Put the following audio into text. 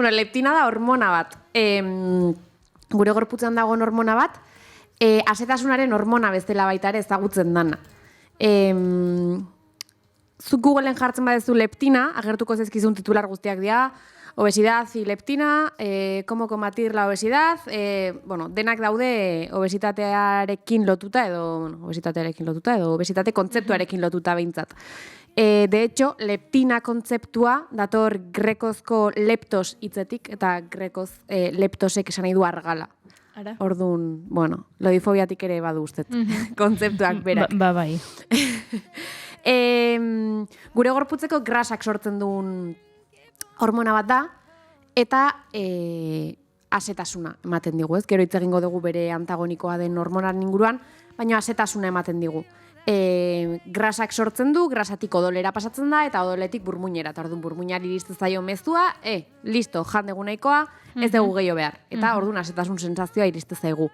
Bueno, leptina da hormona bat. Gure gorputzean dagoen hormona bat, asetasunaren hormona bezala baita ere ezagutzen dana. Zuk Googleen jartzen badezu leptina, agertuko zezkizun titular guztiak dira, obesidad y leptina, cómo combatir la obesidad, denak daude obesitatearekin lotuta edo obesitate kontzeptuarekin lotuta behintzat. De hecho, leptina kontzeptua dator grekozko leptos hitzetik eta grekoz leptosek esan nahi du argala. Orduan, lodifobiatik ere badu ustet, kontzeptuak berak. Bai. Gure gorputzeko grasak sortzen duen hormona bat da, eta asetasuna ematen digu, ez? Gero hitz egingo dugu bere antagonikoa den hormonaren inguruan, baina asetasuna ematen digu. Grasak sortzen du, grasatik odolera pasatzen da, eta odoletik burmuinera. Eta orduan burmuinari iristen zaio mezua, listo, jan dugu nahikoa, ez dugu gehiago behar. Eta orduan asetasun sentsazioa iristen zaigu.